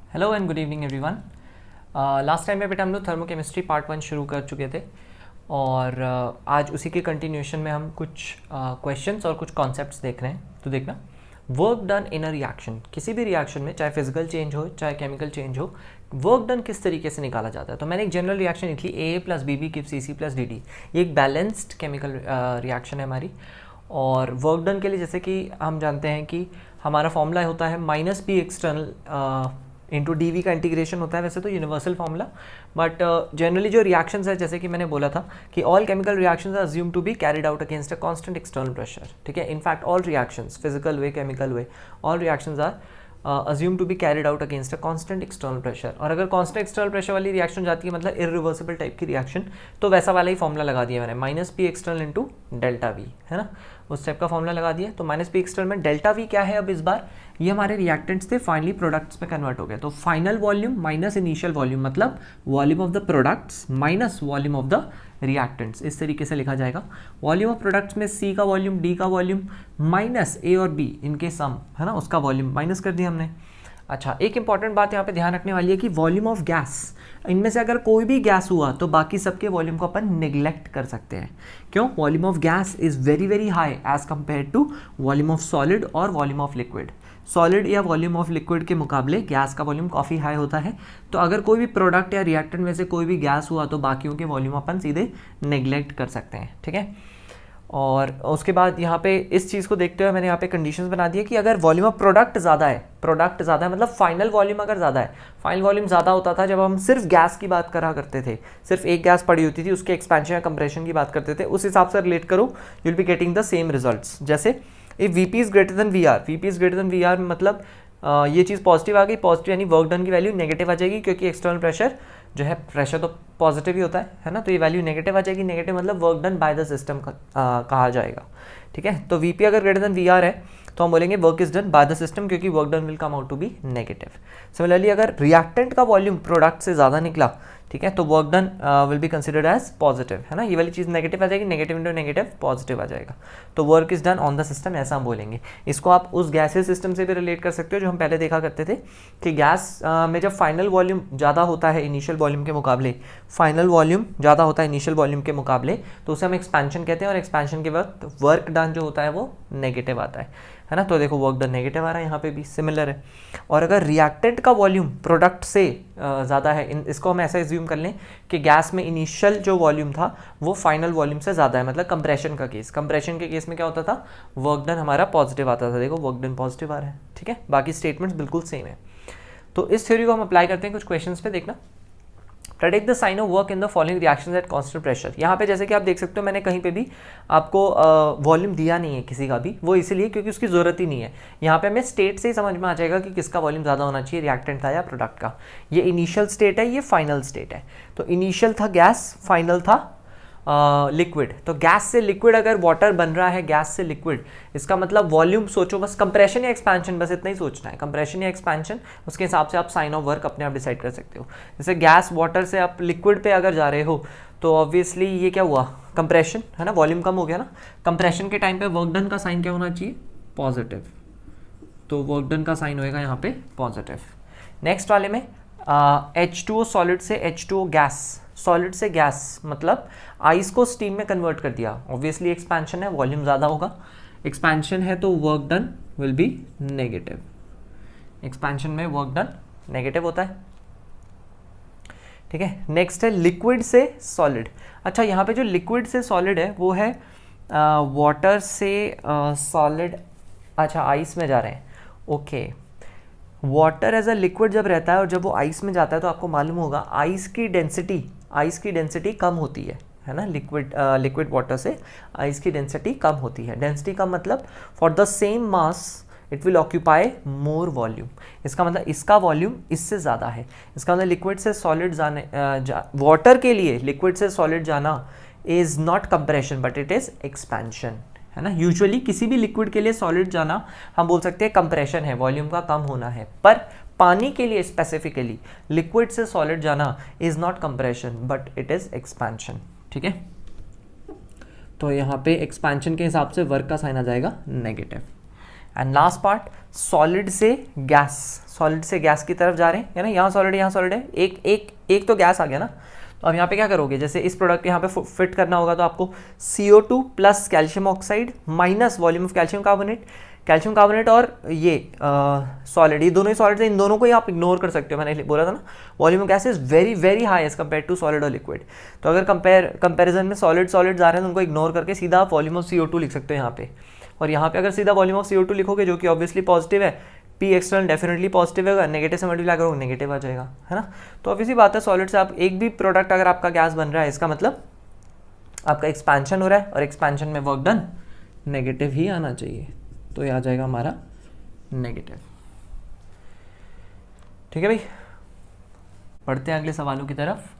Hello and good evening everyone. Last time में बेटा हम लोग थर्मोकेमिस्ट्री पार्ट 1 शुरू कर चुके थे और आज उसी के कंटिन्यूएशन में हम कुछ क्वेश्चंस और कुछ कॉन्सेप्ट्स देख रहे हैं। तो देखना, work done in a reaction, किसी भी रिएक्शन में चाहे फिजिकल चेंज हो चाहे केमिकल चेंज हो, वर्क डन किस तरीके से निकाला जाता है। तो मैंने एक जनरल रिएक्शन लिखी A plus B B gives C C plus D D. ये एक बैलेंस्ड केमिकल रिएक्शन है हमारी। और वर्क डन के लिए जैसे कि हम जानते हैं कि हमारा फॉर्मूला होता है minus P external into D V का इंटीग्रेशन होता है। वैसे तो यूनिवर्सल फॉर्मूला, बट जनरली जो रिएक्शंस है जैसे कि मैंने बोला था कि all chemical reactions are assume to be carried out against a constant external pressure. ठीक है, in fact all reactions, physical way, chemical way, all reactions are assume to be carried out against a constant external pressure. और अगर constant external pressure वाली reaction जाती है मतलब irreversible type की reaction, तो वैसा वाला ही फॉर्मूला लगा दिया मैंने, minus P external into delta we, है ना, उस टाइप का फॉर्मूला लगा दिया। तो माइनस पी एक्सटर्नल में डेल्टा वी क्या है, अब इस बार ये हमारे रिएक्टेंट्स थे, फाइनली प्रोडक्ट्स में कन्वर्ट हो गया। तो final volume minus initial volume, मतलब volume of the products minus volume of the reactants, इस तरीके से लिखा जाएगा। वॉल्यूम ऑफ प्रोडक्ट्स में सी का वॉल्यूम, डी का वॉल्यूम माइनस ए और बी इनके सम, है ना, उसका वॉल्यूम माइनस कर दिया हमने। अच्छा, एक इंपॉर्टेंट बात यहाँ पे ध्यान रखने वाली है कि वॉल्यूम ऑफ गैस, इनमें से अगर कोई भी गैस हुआ तो बाकी सबके वॉल्यूम को अपन निगलेक्ट कर सकते हैं। क्यों? Volume of gas is very very high as compare to volume of solid और वॉल्यूम ऑफ लिक्विड। सॉलिड या वॉल्यूम ऑफ लिक्विड के मुकाबले गैस का वॉल्यूम काफ़ी हाई होता है। तो अगर कोई भी प्रोडक्ट या रिएक्टेंट में से कोई भी गैस हुआ तो बाकियों के वॉल्यूम अपन सीधे नेग्लेक्ट कर सकते हैं। ठीक है, और उसके बाद यहाँ पे इस चीज़ को देखते हुए मैंने यहाँ पे कंडीशंस बना दी है कि अगर वॉल्यूम ऑफ प्रोडक्ट ज़्यादा है मतलब फाइनल वॉल्यूम अगर ज़्यादा है, फाइनल वॉल्यूम ज़्यादा होता था जब हम सिर्फ गैस की बात करा करते थे, सिर्फ एक गैस पड़ी होती थी, उसके एक्सपेंशन या कंप्रेशन की बात करते थे, उस हिसाब से रिलेट करो, you will be getting the same results. जैसे if V P is greater than V R, V P is greater than V R मतलब ये चीज़ पॉजिटिव आ गई, पॉजिटिव यानी वर्क डन की वैल्यू नेगेटिव आ जाएगी, क्योंकि एक्सटर्नल प्रेशर जो है, प्रेशर तो पॉजिटिव ही होता है ना, तो ये वैल्यू नेगेटिव आ जाएगी। नेगेटिव मतलब work done by the system कहा जाएगा। ठीक है, तो वीपी अगर ग्रेटर देन वी आर है तो हम बोलेंगे work is done by the system, क्योंकि work done will come out to be negative. Similarly अगर रिएक्टेंट का वॉल्यूम प्रोडक्ट से ज़्यादा निकला, ठीक है, तो work done will be considered as positive, है ना, ये वाली चीज़ नेगेटिव आ जाएगी, नेगेटिव इंटू नेगेटिव पॉजिटिव आ जाएगा, तो work is done on the system, ऐसा हम बोलेंगे। इसको आप उस गैसेस सिस्टम से भी रिलेट कर सकते हो जो हम पहले देखा करते थे कि गैस में जब फाइनल वॉल्यूम ज़्यादा होता है इनिशियल वॉल्यूम के मुकाबले, फाइनल वॉल्यूम ज़्यादा होता है इनिशियल वॉल्यूम के मुकाबले, तो उसे हम एक्सपेंशन कहते हैं, और एक्सपेंशन के वक्त वर्क डन जो होता है वो नेगेटिव आता है ना, तो देखो वर्क डन नेगेटिव आ रहा है, यहाँ पे भी सिमिलर है। और अगर रिएक्टेंट का वॉल्यूम प्रोडक्ट से ज़्यादा है, इसको हम ऐसा एज्यूम कर लें कि गैस में इनिशियल जो वॉल्यूम था वो फाइनल वॉल्यूम से ज़्यादा है, मतलब कंप्रेशन का केस, कंप्रेशन के केस में क्या होता था, वर्क डन हमारा पॉजिटिव आता था। देखो वर्क डन पॉजिटिव आ रहा है। ठीक है, बाकी स्टेटमेंट्स बिल्कुल सेम है। तो इस थ्योरी को हम अप्लाई करते हैं कुछ क्वेश्चंस पे, देखना। Predict the sign of work in the following reactions at constant pressure. यहाँ पे जैसे कि आप देख सकते हो मैंने कहीं पे भी आपको वॉल्यूम दिया नहीं है किसी का भी, वो इसीलिए क्योंकि उसकी ज़रूरत ही नहीं है। यहाँ पे हमें स्टेट से ही समझ में आ जाएगा कि किसका वॉल्यूम ज़्यादा होना चाहिए, रिएक्टेंट का या प्रोडक्ट का। ये इनिशियल स्टेट है, ये फाइनल स्टेट है। तो इनिशियल था गैस, फाइनल था लिक्विड। तो गैस से लिक्विड अगर वाटर बन रहा है, गैस से लिक्विड, इसका मतलब वॉल्यूम सोचो बस, कंप्रेशन या एक्सपेंशन, बस इतना ही सोचना है, कंप्रेशन या एक्सपेंशन, उसके हिसाब से आप साइन ऑफ वर्क अपने आप डिसाइड कर सकते हो। जैसे गैस वाटर से आप लिक्विड पे अगर जा रहे हो तो ऑब्वियसली ये क्या हुआ, कंप्रेशन, है ना, वॉल्यूम कम हो गया ना। कंप्रेशन के टाइम पे वर्क डन का साइन क्या होना चाहिए, पॉजिटिव, तो वर्क डन का साइन होएगा यहाँ पे पॉजिटिव। नेक्स्ट वाले में H2O सॉलिड से H2O गैस, सॉलिड से गैस मतलब आइस को स्टीम में कन्वर्ट कर दिया, ऑब्वियसली एक्सपेंशन है, वॉल्यूम ज़्यादा होगा, एक्सपेंशन है तो work done will B negative, expansion में वर्क डन नेगेटिव होता है। ठीक है, नेक्स्ट है लिक्विड से सॉलिड। अच्छा, यहाँ पे जो लिक्विड से सॉलिड है वो है वाटर से सॉलिड, अच्छा आइस में जा रहे हैं, okay. Water as a liquid जब रहता है और जब वो आइस में जाता है तो आपको मालूम होगा आइस की डेंसिटी कम होती है ना, लिक्विड वाटर से आइस की डेंसिटी कम होती है। डेंसिटी कम मतलब for the same mass it will occupy more volume, इसका मतलब इसका वॉल्यूम इससे ज़्यादा है। इसका मतलब लिक्विड से सॉलिड वाटर के लिए लिक्विड से सॉलिड जाना is not compression but it is expansion, है ना। यूजुअली किसी भी लिक्विड के लिए सॉलिड जाना हम बोल सकते हैं कंप्रेशन है, वॉल्यूम का कम होना है, पर पानी के लिए स्पेसिफिकली लिक्विड से सॉलिड जाना is not compression but it is expansion. ठीक है, तो यहाँ पे एक्सपेंशन के हिसाब से वर्क का साइन आ जाएगा negative. And last part, solid से गैस, सॉलिड से गैस की तरफ जा रहे हैं, है ना, यहाँ सॉलिड यहाँ सॉलिड है, एक एक एक तो गैस आ गया ना। तो अब यहाँ पे क्या करोगे, जैसे इस प्रोडक्ट यहाँ पे फिट करना होगा तो आपको CO2 plus calcium oxide minus volume of calcium carbonate और ये सॉलिड, ये दोनों ही सॉलिड है, इन दोनों को ही आप इग्नोर कर सकते हो। मैंने बोला था ना volume of gas is very very high as compare to solid और लिक्विड। तो अगर कंपेरिजन में सॉलिड आ रहे हैं तो उनको इग्नोर करके सीधा आप वॉल्यूम ऑफ CO2 लिख सकते हो यहाँ पे। और यहाँ पे अगर सीधा वॉल्यूम ऑफ CO2 लिखोगे जो कि ऑब्वियसली पॉजिटिव है, P एक्सटर्नल डेफिनेटली पॉजिटिव होगा, नेगेटिव से मल्टीप्लाई करोगे नेगेटिव आ जाएगा, है ना। तो ऑब्वियसली बात है सॉलिड से आप एक भी प्रोडक्ट अगर आपका गैस बन रहा है इसका मतलब आपका एक्सपेंशन हो रहा है, और एक्सपेंशन में वर्क डन नेगेटिव ही आना चाहिए, तो ये आ जाएगा हमारा नेगेटिव। ठीक है भाई, पढ़ते हैं अगले सवालों की तरफ।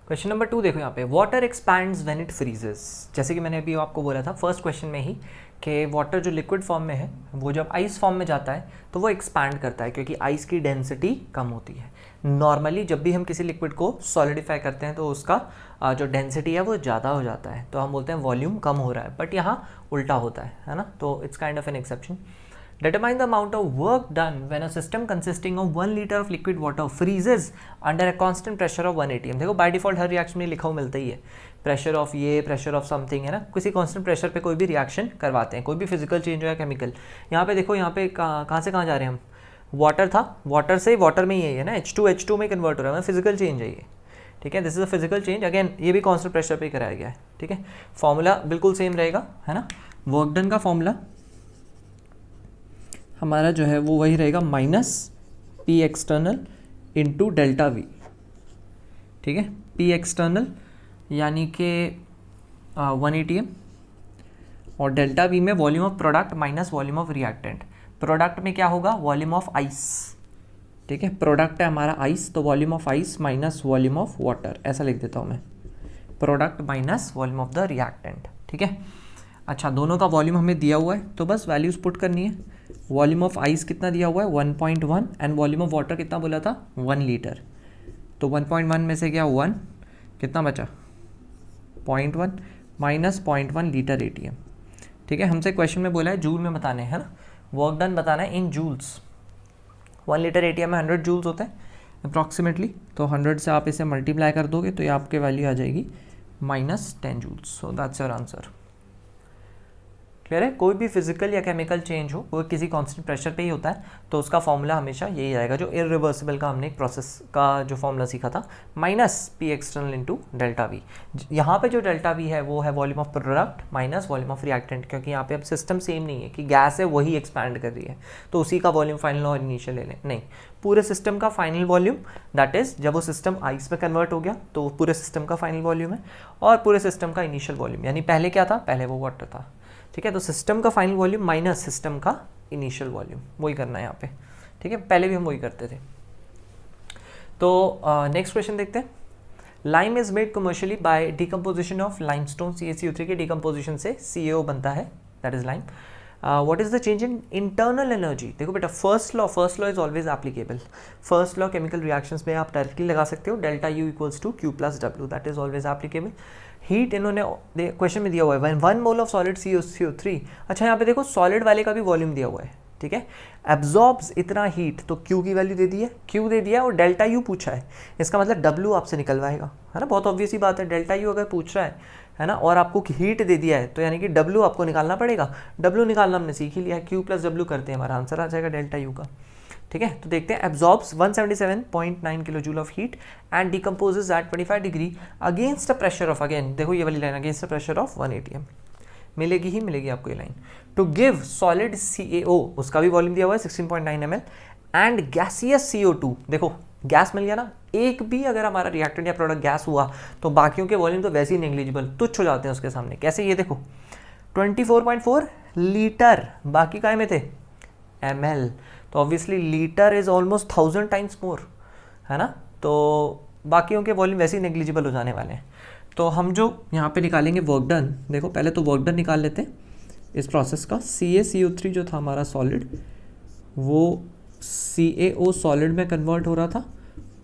क्वेश्चन नंबर 2 देखो यहाँ पे, water expands when it freezes. जैसे कि मैंने अभी आपको बोला था फर्स्ट क्वेश्चन में ही कि वाटर जो लिक्विड फॉर्म में है वो जब आइस फॉर्म में जाता है तो वो एक्सपैंड करता है क्योंकि आइस की डेंसिटी कम होती है। नॉर्मली जब भी हम किसी लिक्विड को सॉलिडिफाई करते हैं तो उसका जो डेंसिटी है वो ज़्यादा हो जाता है, तो हम बोलते हैं वॉल्यूम कम हो रहा है, बट यहाँ उल्टा होता है ना। तो it's kind of an exception. Determine the amount of work done when a system consisting of 1 liter of liquid water freezes under a constant pressure of 1 atm। देखो बाय डिफॉल्ट हर रिएक्शन में लिखा हुआ मिलता ही है, pressure of ये, pressure of something, है ना। किसी कांस्टेंट प्रेशर पे कोई भी रिएक्शन करवाते हैं, कोई भी फिजिकल चेंज हो या केमिकल। यहाँ पे देखो, यहाँ पे कहाँ से कहाँ जा रहे हैं हम, वाटर था, वाटर से वाटर में ही है ना, H2 में कन्वर्ट हो रहा है, फिजिकल चेंज है ये। ठीक है, this is a physical change, again ये भी कांस्टेंट प्रेशर पे कराया गया है। ठीक है, फॉर्मूला बिल्कुल सेम रहेगा, है ना। वर्क डन का फॉर्मूला हमारा जो है वो वही रहेगा, minus P external into delta V। ठीक है, P एक्सटर्नल यानी कि 1 atm और डेल्टा V में volume of product minus volume of reactant. Product में क्या होगा, वॉल्यूम ऑफ आइस। ठीक है, प्रोडक्ट है हमारा आइस, तो volume of ice minus volume of water, ऐसा लिख देता हूँ मैं, product minus volume of the reactant. ठीक है, अच्छा दोनों का वॉल्यूम हमें दिया हुआ है तो बस वैल्यूज पुट करनी है। वॉल्यूम ऑफ आइस कितना दिया हुआ है 1.1 एंड वॉल्यूम ऑफ वाटर कितना बोला था 1 लीटर। तो 1.1 में से क्या 1 कितना बचा 0.1 माइनस 0.1 लीटर ATM। ठीक है, हमसे क्वेश्चन में बोला है जूल में बताने, है ना, वर्क डन बताना है इन जूल्स। 1 लीटर ATM में 100 जूल्स होते हैं अप्रॉक्सीमेटली, तो 100 से आप इसे मल्टीप्लाई कर दोगे तो ये आपके वैल्यू आ जाएगी -10 joules. So that's your answer. Clear है, कोई भी फिजिकल या केमिकल चेंज हो वो किसी कांस्टेंट प्रेशर पे ही होता है, तो उसका फॉर्मूला हमेशा यही आएगा जो इरिवर्सिबल का हमने एक प्रोसेस का जो फॉर्मूला सीखा था, minus P external into delta V। यहाँ पे जो डेल्टा V है वो है volume of product minus volume of reactant, क्योंकि यहाँ पे अब सिस्टम सेम नहीं है कि गैस है वही एक्सपैंड कर रही है तो उसी का वॉल्यूम फाइनल और इनिशियल ले लें, नहीं, पूरे सिस्टम का फाइनल वॉल्यूम, दैट इज जब वो सिस्टम आइस में कन्वर्ट हो गया तो पूरे सिस्टम का फाइनल वॉल्यूम है, और पूरे सिस्टम का इनिशियल वॉल्यूम, यानी पहले क्या था, पहले वो वाटर था। ठीक है, तो सिस्टम का फाइनल वॉल्यूम माइनस सिस्टम का इनिशियल वॉल्यूम, वही करना है यहाँ पे। ठीक है, पहले भी हम वही करते थे। तो नेक्स्ट क्वेश्चन देखते हैं। Lime is made commercially by decomposition of limestone, CaCO3 के डिकम्पोजिशन से CaO बनता है, that is lime. What is the change in internal energy. देखो बेटा, first law is always applicable. First law chemical reactions में आप डायरेक्टली लगा सकते हो, delta U equals to Q plus W, that is always applicable. Heat इन्होंने question में दिया हुआ है 1 मोल ऑफ सॉलिड CO3। अच्छा यहाँ पे देखो सॉलिड वाले का भी वॉल्यूम दिया हुआ है। ठीक है, एब्जॉर्ब्स इतना हीट, तो Q की वैल्यू दे दी है, Q दे दिया है, और डेल्टा U पूछा है, इसका मतलब W आपसे निकलवाएगा, है ना। बहुत ऑब्वियस ही बात है, डेल्टा U अगर पूछ रहा है ना, और आपको हीट दे दिया है तो यानी कि W आपको निकालना पड़ेगा। W निकालना हमने सीख ही लिया है, Q प्लस W करते हैं, हमारा आंसर आ जाएगा डेल्टा U का। ठीक है, तो देखते हैं, absorbs 177.9 kilo joule of heat and decomposes at 25 degree against a pressure of, again देखो ये वाली line, against a pressure of 1 atm, मिलेगी ही मिलेगी आपको ये line. To give solid CaO, उसका भी वॉल्यूम दिया हुआ है 16.9 ml, एंड गैसियस CO2, देखो गैस मिल गया ना, एक भी अगर हमारा रिएक्टेंट या प्रोडक्ट गैस हुआ तो बाकियों के वॉल्यूम तो वैसे ही नेग्लिजिबल, तुच्छ हो जाते हैं उसके सामने। कैसे, ये देखो 24.4 लीटर, बाकी काय में थे ml, तो obviously litre is almost 1000 times more, है ना, तो बाकियों के वॉल्यूम वैसे ही नेग्लिजिबल हो जाने वाले हैं। तो हम जो यहाँ पे निकालेंगे वर्क डन, देखो पहले तो वर्क डन निकाल लेते हैं इस प्रोसेस का। CaCO3 जो था हमारा सॉलिड, वो CaO सॉलिड में कन्वर्ट हो रहा था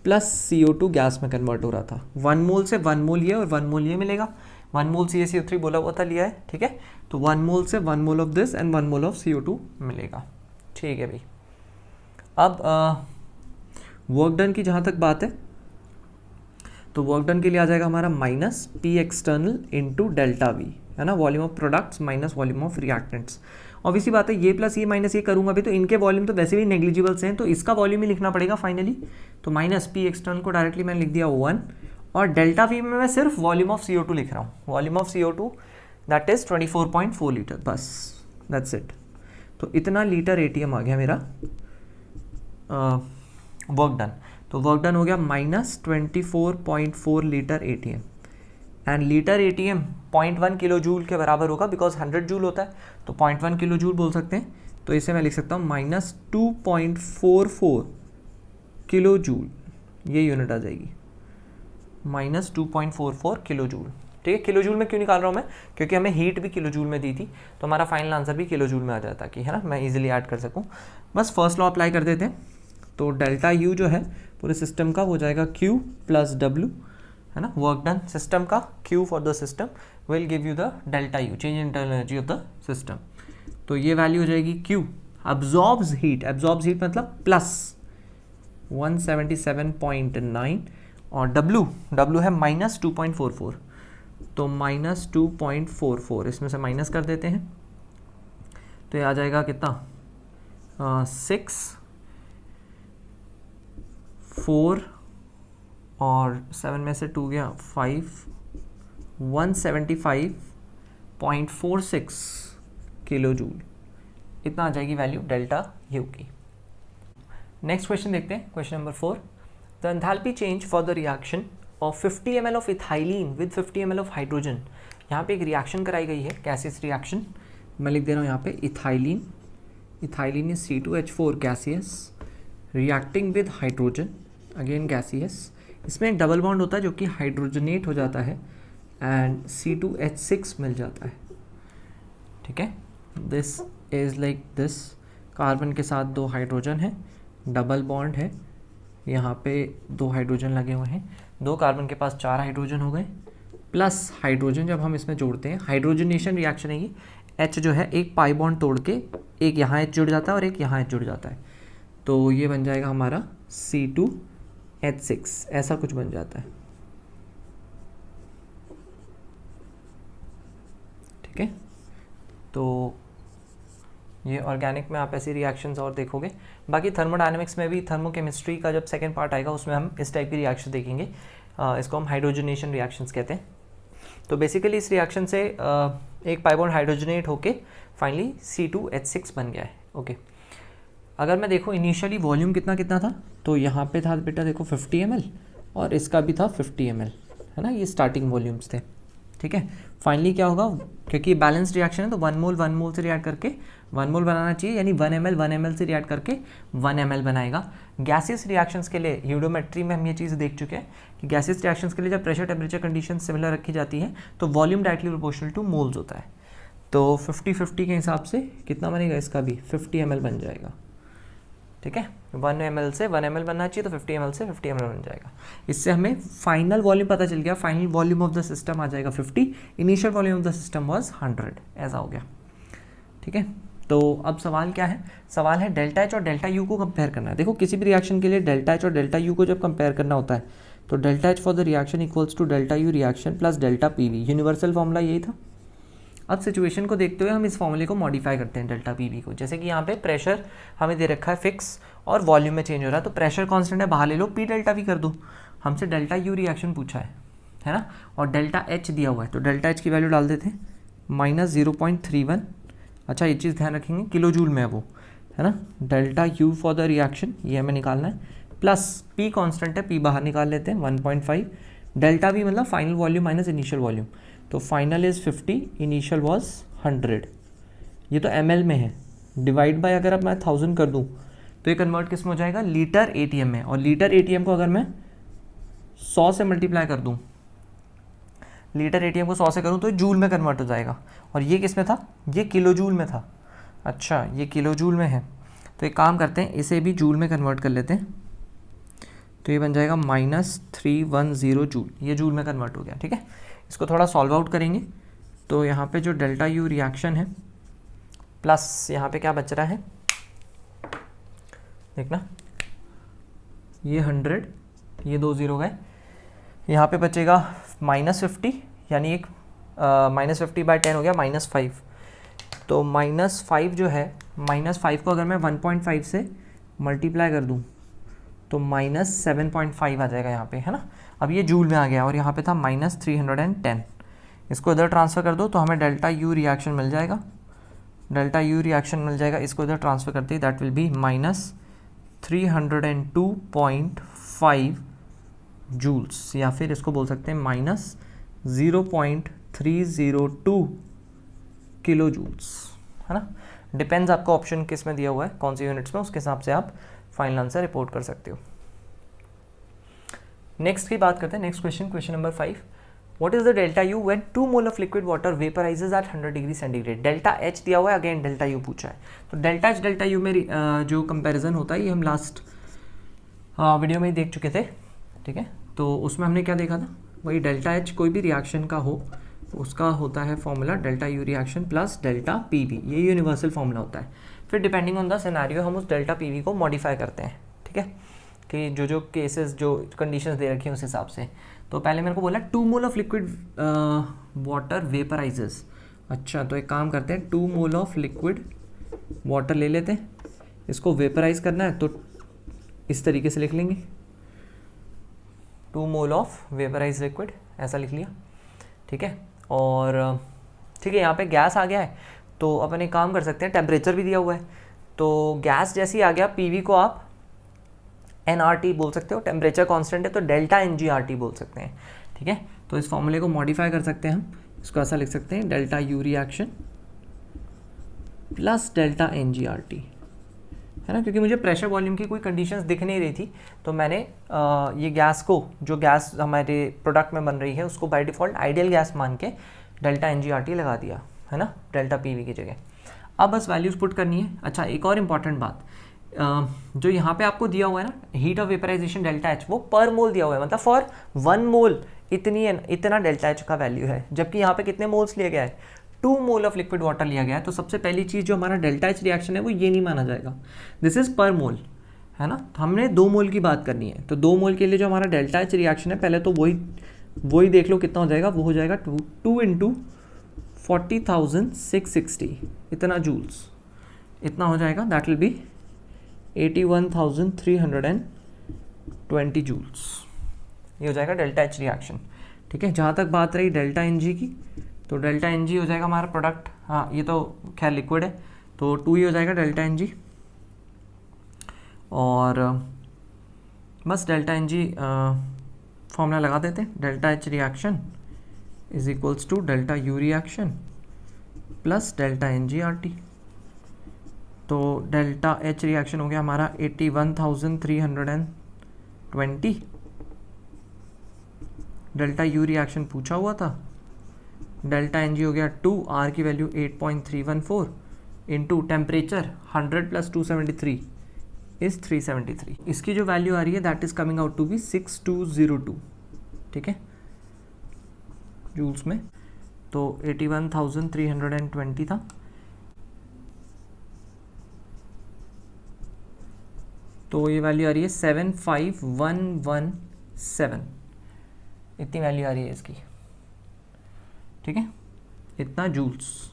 प्लस CO2 गैस में कन्वर्ट हो रहा था। 1 मोल से 1 मोल ये और 1 मोल ये मिलेगा, 1 मोल CaCO3 बोला हुआ था, लिया है। ठीक है, तो 1 मोल से 1 mole of this and 1 mole of CO2 मिलेगा। ठीक है भाई, अब वर्क डन की जहाँ तक बात है तो वर्क डन के लिए आ जाएगा हमारा minus P external into delta we, है ना, volume of products minus volume of reactants. Obviously बात है, ये प्लस ये माइनस ये करूंगा भी तो इनके वॉल्यूम तो वैसे भी नेग्लिजिबल से हैं, तो इसका वॉल्यूम ही लिखना पड़ेगा फाइनली। तो माइनस पी एक्सटर्नल को डायरेक्टली मैंने लिख दिया 1, और डेल्टा वी में मैं सिर्फ वॉल्यूम ऑफ CO2 लिख रहा हूँ, volume of CO2 that is 24.4 litre, बस दैट्स इट। तो इतना लीटर ATM आ गया मेरा वर्क डन। तो वर्क डन हो गया minus 24.4 litre ATM, and litre ATM 0.1 kilo joule के बराबर होगा, बिकॉज 100 जूल होता है तो 0.1 किलो जूल बोल सकते हैं। तो इसे मैं लिख सकता हूँ माइनस 2.44 किलो जूल, ये यूनिट आ जाएगी, माइनस 2.44 किलो जूल। ठीक है, किलो जूल में क्यों निकाल रहा हूँ मैं, क्योंकि हमें हीट भी किलो जूल में दी थी, तो हमारा फाइनल आंसर भी किलो जूल में आ जाता, कि है ना, मैं इजीली ऐड कर सकूँ। बस फर्स्ट लॉ अप्लाई कर देते हैं, तो डेल्टा U जो है पूरे सिस्टम का हो जाएगा Q प्लस W, है ना, वर्क डन सिस्टम का, Q for the system will give you the delta U, change in internal energy of the system. तो ये वैल्यू हो जाएगी Q अब्जॉर्ब्स हीट मतलब प्लस 177.9, और W है माइनस 2.44, तो माइनस 2.44 इसमें से माइनस कर देते हैं, तो ये आ जाएगा कितना 6, 4 और 7 में से 2 गया 5, 175.46 किलो जूल, इतना आ जाएगी वैल्यू डेल्टा U की। नेक्स्ट क्वेश्चन देखते हैं, question number 4। The enthalpy change for the reaction of 50 ml of ethylene with 50 ml of hydrogen. यहाँ पे एक रिएक्शन कराई गई है, गैसियस रिएक्शन, मैं लिख दे रहा हूँ यहाँ पे ethylene, ethylene is C2H4 gaseous reacting with hydrogen, again gaseous. इसमें एक डबल बॉन्ड होता है जो कि हाइड्रोजनेट हो जाता है एंड C2H6 मिल जाता है। ठीक है, this is like this, carbon के साथ 2 हाइड्रोजन है, डबल बॉन्ड है, यहाँ पे 2 हाइड्रोजन लगे हुए हैं, 2 कार्बन के पास 4 हाइड्रोजन हो गए, प्लस हाइड्रोजन जब हम इसमें जोड़ते हैं, हाइड्रोजनेशन रिएक्शन है ये, H जो है एक पाई बॉन्ड तोड़ के एक यहाँ H जुड़ जाता है और एक यहाँ H जुड़ जाता है, तो ये बन जाएगा हमारा C2H6, ऐसा कुछ बन जाता है। ठीक है, तो ये ऑर्गेनिक में आप ऐसी रिएक्शंस और देखोगे। बाकी थर्मोडायनेमिक्स में भी, थर्मोकेमिस्ट्री का जब सेकंड पार्ट आएगा उसमें हम इस टाइप की रिएक्शन देखेंगे, इसको हम हाइड्रोजनेशन रिएक्शंस कहते हैं। तो बेसिकली इस रिएक्शन से एक पाई बॉन्ड हाइड्रोजनेट होके फाइनली C2H6 बन गया है। ओके, अगर मैं देखूँ इनिशियली वॉल्यूम कितना कितना था, तो यहाँ पे था बेटा देखो 50 ml और इसका भी था 50 ml, है ना, ये स्टार्टिंग वॉल्यूम्स थे। ठीक है, फाइनली क्या होगा, क्योंकि बैलेंस रिएक्शन है तो 1 मोल से रिएक्ट करके 1 मोल बनाना चाहिए, यानी 1 ml से रिएक्ट करके 1 ml बनाएगा। गैसियस रिएक्शंस के लिए यूडोमेट्री में हम ये चीज़ देख चुके हैं कि गैसियस रिएक्शंस के लिए जब प्रेशर टेम्परेचर कंडीशन सिमिलर रखी जाती है तो volume directly proportional two moles होता है। तो 50-50 के हिसाब से कितना बनेगा, इसका भी 50 ml बन जाएगा। ठीक है, 1 ml से 1 ml बनना चाहिए तो 50 ml से 50 ml बन जाएगा। इससे हमें फाइनल वॉल्यूम पता चल गया, final volume of the system आ जाएगा 50, initial volume of the system was 100, ऐसा हो गया। ठीक है, तो अब सवाल क्या है, सवाल है डेल्टा H और डेल्टा U को कंपेयर करना है। देखो किसी भी रिएक्शन के लिए डेल्टा H और डेल्टा U को जब कंपेयर करना होता है तो delta H for the reaction equals to delta U reaction plus delta PV, universal formula यही था। अब सिचुएशन को देखते हुए हम इस फॉर्मूले को मॉडिफाई करते हैं डेल्टा PV को, जैसे कि यहाँ पे प्रेशर हमें दे रखा है फिक्स और वॉल्यूम में चेंज हो रहा है, तो प्रेशर कांस्टेंट है, बाहर ले लो, P डेल्टा V कर दो। हमसे डेल्टा U रिएक्शन पूछा है ना, और डेल्टा H दिया हुआ है, तो डेल्टा H की वैल्यू डाल देते हैं -0.31। अच्छा, ये चीज़ ध्यान रखेंगे, किलो जूल में है वो, है ना, delta U for the reaction ये हमें निकालना है, प्लस P कांस्टेंट है, P बाहर निकाल लेते हैं 1.5, डेल्टा V मतलब final volume minus initial volume, तो फाइनल इज़ 50, इनिशियल वॉज 100, ये तो ml में है, डिवाइड बाय अगर अब मैं 1000 कर दूँ तो ये कन्वर्ट किस में हो जाएगा, लीटर ATM में, और लीटर ATM को अगर मैं 100 से मल्टीप्लाई कर दूँ, लीटर ATM को 100 से करूँ तो जूल में कन्वर्ट हो जाएगा, और ये किस में था, ये किलो जूल में था। अच्छा, ये किलो जूल में है, तो एक काम करते हैं, इसे भी जूल में कन्वर्ट कर लेते हैं, तो ये बन जाएगा -310 जूल, ये जूल में कन्वर्ट हो गया। ठीक है, इसको थोड़ा सॉल्व आउट करेंगे, तो यहाँ पे जो डेल्टा U रिएक्शन है प्लस यहाँ पे क्या बच रहा है, देखना ये 100, ये 2 ज़ीरो गए, यहाँ पे बचेगा -50, यानी एक -50/10 हो गया -5। तो -5 जो है, -5 को अगर मैं 1.5 से मल्टीप्लाई कर दूँ तो -7.5 आ जाएगा यहाँ पे, है ना। अब ये जूल में आ गया और यहाँ पे था -310। इसको इधर ट्रांसफ़र कर दो तो हमें डेल्टा यू रिएक्शन मिल जाएगा, डेल्टा यू रिएक्शन मिल जाएगा। इसको इधर ट्रांसफ़र करते ही दैट विल बी -302.5 जूल्स, या फिर इसको बोल सकते हैं -0.302 किलो जूल्स, है ना। डिपेंड्स आपका ऑप्शन किस में दिया हुआ है, कौन सी यूनिट्स में, उसके हिसाब से आप फाइनल आंसर रिपोर्ट कर सकते हो। नेक्स्ट की बात करते हैं, next question number 5। What is the delta U when 2 mole of liquid water vaporises at 100 degree centigrade. Delta H दिया हुआ है, अगेन डेल्टा यू पूछा है। तो डेल्टा एच डेल्टा यू में जो कंपैरिजन होता है ये हम लास्ट वीडियो में ही देख चुके थे, ठीक है। तो उसमें हमने क्या देखा था, वही डेल्टा एच कोई भी रिएक्शन का हो उसका होता है formula delta U reaction plus delta P V, ये यूनिवर्सल फॉर्मूला होता है। फिर डिपेंडिंग ऑन द सिनेरियो हम उस डेल्टा पी वी को मॉडिफाई करते हैं, ठीक है, कि जो केसेस जो कंडीशंस दे रखी हैं उस हिसाब से। तो पहले मेरे को बोला 2 मोल ऑफ लिक्विड वाटर वेपराइजेस। अच्छा, तो एक काम करते हैं, 2 मोल ऑफ लिक्विड वाटर ले लेते हैं, इसको वेपराइज करना है तो इस तरीके से लिख लेंगे, 2 मोल ऑफ वेपराइज लिक्विड, ऐसा लिख लिया, ठीक है। और ठीक है, यहाँ पे गैस आ गया है तो अपन एक काम कर सकते हैं, टेम्परेचर भी दिया हुआ है, तो गैस जैसे ही आ गया पीवी को आप एनआरटी बोल सकते हो, टेम्परेचर कांस्टेंट है तो डेल्टा एनजीआरटी बोल सकते हैं, ठीक है। तो इस फॉर्मूले को मॉडिफाई कर सकते हैं हम, इसको ऐसा लिख सकते हैं, delta U reaction plus delta एनजीआरटी, है ना, क्योंकि मुझे प्रेशर वॉल्यूम की कोई कंडीशंस दिख नहीं रही थी तो मैंने ये गैस को, जो गैस हमारे प्रोडक्ट में बन रही है उसको बाय डिफ़ॉल्ट आइडियल गैस मान के डेल्टा एनजीआरटी लगा दिया, है ना, डेल्टा पीवी की जगह। अब बस वैल्यूज़ पुट करनी है। अच्छा, एक और इम्पॉर्टेंट बात, जो यहाँ पे आपको दिया हुआ है ना, heat of vaporisation delta H, वो पर मोल दिया हुआ है, मतलब फॉर 1 मोल इतना डेल्टा एच का वैल्यू है, जबकि यहाँ पे कितने मोल्स लिया गया है, 2 मोल ऑफ लिक्विड वाटर लिया गया है। तो सबसे पहली चीज़ जो हमारा डेल्टा एच रिएक्शन है वो ये नहीं माना जाएगा, दिस इज़ पर मोल, है ना। तो हमने 2 मोल की बात करनी है, तो 2 मोल के लिए जो हमारा डेल्टा एच रिएक्शन है पहले तो वही देख लो कितना हो जाएगा, वो हो जाएगा 2 × 40,660 इतना जूल्स, इतना हो जाएगा, दैट विल बी 81,320 जूल्स, ये हो जाएगा डेल्टा एच रिएक्शन, ठीक है। जहाँ तक बात रही डेल्टा एन जी की, तो डेल्टा एन जी हो जाएगा हमारा प्रोडक्ट, हाँ ये तो खैर लिक्विड है तो 2 ही हो जाएगा डेल्टा एन जी, और बस डेल्टा एन जी फॉर्मूला लगा देते हैं, delta H reaction is equals to delta U reaction plus delta N G R T. तो डेल्टा एच रिएक्शन हो गया हमारा 81,320, डेल्टा यू रिएक्शन पूछा हुआ था, डेल्टा एन जी हो गया 2, आर की वैल्यू 8.314 इंटू टेम्परेचर 100 + 273 इज़ 373। इसकी जो वैल्यू आ रही है that is coming out to be 6202, ठीक है, जूल्स में। तो 81,320 था, तो ये वैल्यू आ रही है 75117, इतनी वैल्यू आ रही है इसकी, ठीक है, इतना जूल्स,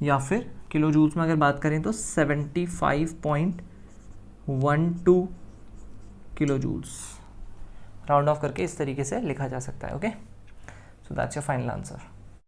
या फिर किलो जूल्स में अगर बात करें तो 75.12 किलो जूल्स, राउंड ऑफ करके इस तरीके से लिखा जा सकता है। Okay, so that's your final answer.